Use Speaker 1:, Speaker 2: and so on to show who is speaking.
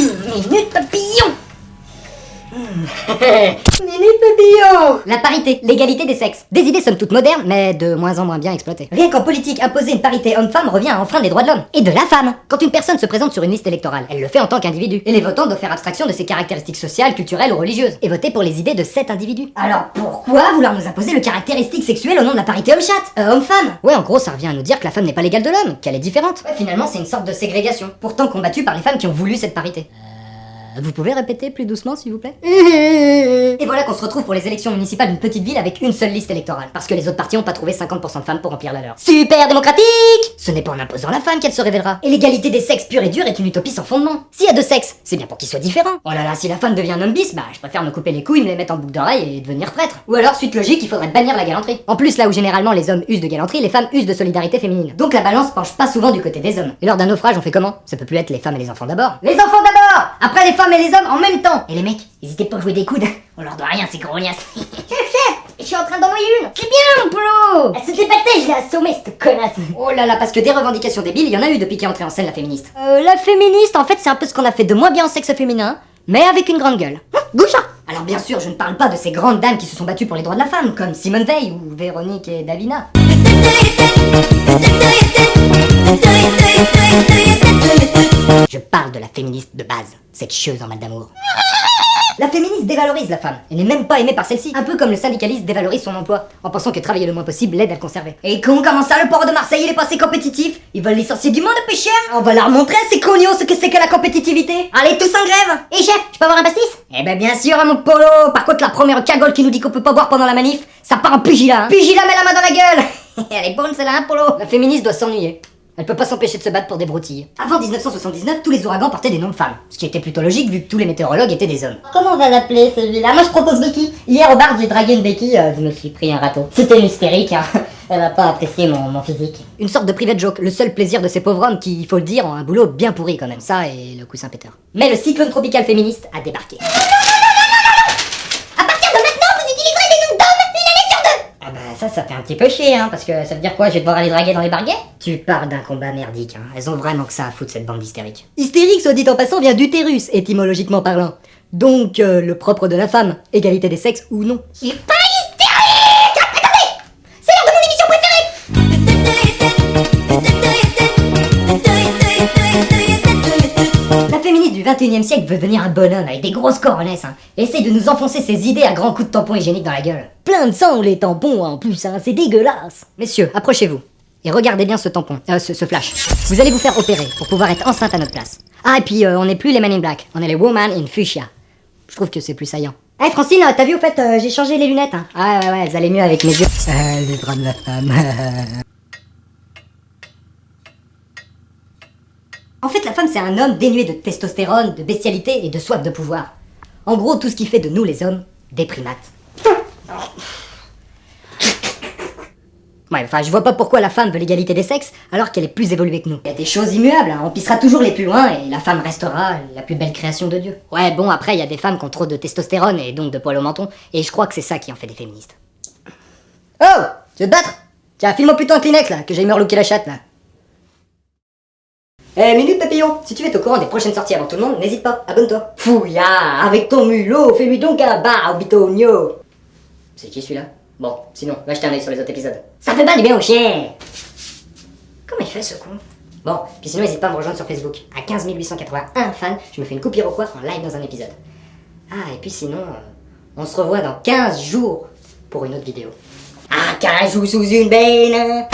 Speaker 1: Minute papillon. Minute papillon. La parité, l'égalité des sexes. Des idées somme toute modernes, mais de moins en moins bien exploitées. Rien qu'en politique, imposer une parité homme-femme revient à enfreindre les droits de l'homme. Et de la femme. Quand une personne se présente sur une liste électorale, elle le fait en tant qu'individu. Et les votants doivent faire abstraction de ses caractéristiques sociales, culturelles ou religieuses. Et voter pour les idées de cet individu. Alors pourquoi vouloir nous imposer le caractéristique sexuel au nom de la parité homme-chat homme-femme. Ouais, en gros, ça revient à nous dire que la femme n'est pas l'égale de l'homme, qu'elle est différente. Ouais, finalement, c'est une sorte de ségrégation. Pourtant combattue par les femmes qui ont voulu cette parité. Vous pouvez répéter plus doucement s'il vous plaît? Et voilà qu'on se retrouve pour les élections municipales d'une petite ville avec une seule liste électorale. Parce que les autres partis ont pas trouvé 50% de femmes pour remplir la leur. Super démocratique! Ce n'est pas en imposant la femme qu'elle se révélera. Et l'égalité des sexes pure et dure est une utopie sans fondement. S'il y a deux sexes, c'est bien pour qu'ils soient différents. Oh là là, si la femme devient un homme bis, bah je préfère me couper les couilles, me les mettre en boucle d'oreille et devenir prêtre. Ou alors, suite logique, il faudrait bannir la galanterie. En plus, là où généralement les hommes usent de galanterie, les femmes usent de solidarité féminine. Donc la balance penche pas souvent du côté des hommes. Et lors d'un naufrage, on fait comment? Ça peut plus être les femmes et les enfants d'abord. Les enfants d'abord! Après les femmes et les hommes en même temps! Et les mecs, n'hésitez pas à jouer des coudes, on leur doit rien ces grognasses. Chef, je suis en train d'envoyer une. C'est bien mon polo. Elle se débattait, je l'ai assommée cette connasse. Oh là là, parce que des revendications débiles, il y en a eu depuis qu'est entrée en scène la féministe. La féministe, en fait, c'est un peu ce qu'on a fait de moins bien en sexe féminin, mais avec une grande gueule. Goucha. Alors bien sûr, je ne parle pas de ces grandes dames qui se sont battues pour les droits de la femme, comme Simone Veil ou Véronique et Davina. Je parle de la féministe de base, cette chieuse en mal d'amour. La féministe dévalorise la femme, elle n'est même pas aimée par celle-ci. Un peu comme le syndicaliste dévalorise son emploi, en pensant que travailler le moins possible l'aide à le conserver. Et comment ça, le port de Marseille il est passé compétitif? Ils veulent licencier du monde de pécheurs? On va leur montrer à ces cognons ce que c'est que la compétitivité. Allez, tous en grève. Et chef, je peux avoir un pastis? Eh ben bien sûr, mon polo. Par contre, la première cagole qui nous dit qu'on peut pas boire pendant la manif, ça part en pugilat, hein. Pugilat, mets la main dans la gueule. Elle est bonne celle-là, hein, polo. La féministe doit s'ennuyer. Elle peut pas s'empêcher de se battre pour des broutilles. Avant 1979, tous les ouragans portaient des noms de femmes. Ce qui était plutôt logique vu que tous les météorologues étaient des hommes. Comment on va l'appeler celui-là? Moi je propose Becky. Hier au bar j'ai dragué une Becky, je me suis pris un râteau. C'était hystérique, hein. Elle a pas apprécié mon physique. Une sorte de private joke, le seul plaisir de ces pauvres hommes qui, il faut le dire, ont un boulot bien pourri quand même. Ça et le coussin péteur. Mais le cyclone tropical féministe a débarqué. Ça fait un petit peu chier, hein, parce que ça veut dire quoi? Je vais devoir aller draguer dans les barguets? Tu parles d'un combat merdique, hein. Elles ont vraiment que ça à foutre, cette bande d'hystériques. Hystérique, soit dit en passant, vient d'utérus, étymologiquement parlant. Donc, le propre de la femme, égalité des sexes ou non. Il est pas hystérique! Attendez! C'est l'heure de mon émission préférée! La féministe du 21e siècle veut devenir un bonhomme avec des grosses coronesses, hein. Et essaye de nous enfoncer ses idées à grands coups de tampons hygiéniques dans la gueule. Plein de sang les tampons en plus, hein, c'est dégueulasse. Messieurs, approchez-vous. Et regardez bien ce tampon, ce flash. Vous allez vous faire opérer pour pouvoir être enceinte à notre place. Ah, et puis on n'est plus les Men in Black, on est les Woman in Fuchsia. Je trouve que c'est plus saillant. Eh hey, Francine, t'as vu au fait, j'ai changé les lunettes, hein. Ah ouais, elles allaient mieux avec mes yeux. Les bras de la femme. En fait, la femme, c'est un homme dénué de testostérone, de bestialité et de soif de pouvoir. En gros, tout ce qui fait de nous, les hommes, des primates. Ouais, enfin, je vois pas pourquoi la femme veut l'égalité des sexes, alors qu'elle est plus évoluée que nous. Il y a des choses immuables, hein. On pissera toujours les plus loin, et la femme restera la plus belle création de Dieu. Ouais, bon, après, il y a des femmes qui ont trop de testostérone, et donc de poils au menton, et je crois que c'est ça qui en fait des féministes. Oh! Tu veux te battre? Tiens, file-moi plutôt un Kleenex, là, que j'aille me relooker la chatte, là. Eh, Minute Papillon, si tu veux être au courant des prochaines sorties avant tout le monde, n'hésite pas, abonne-toi. Fouilla, avec ton mulot, fais-lui donc un bar au bitonio. C'est qui celui-là? Bon, sinon, va jeter un œil sur les autres épisodes. Ça fait pas du bien au chien. Comment il fait ce con? Bon, puis sinon n'hésite pas à me rejoindre sur Facebook. À 15 881 fans, je me fais une coupe iroquois en live dans un épisode. Ah, et puis sinon, on se revoit dans 15 jours pour une autre vidéo. Ah, 15 jours sous une benne.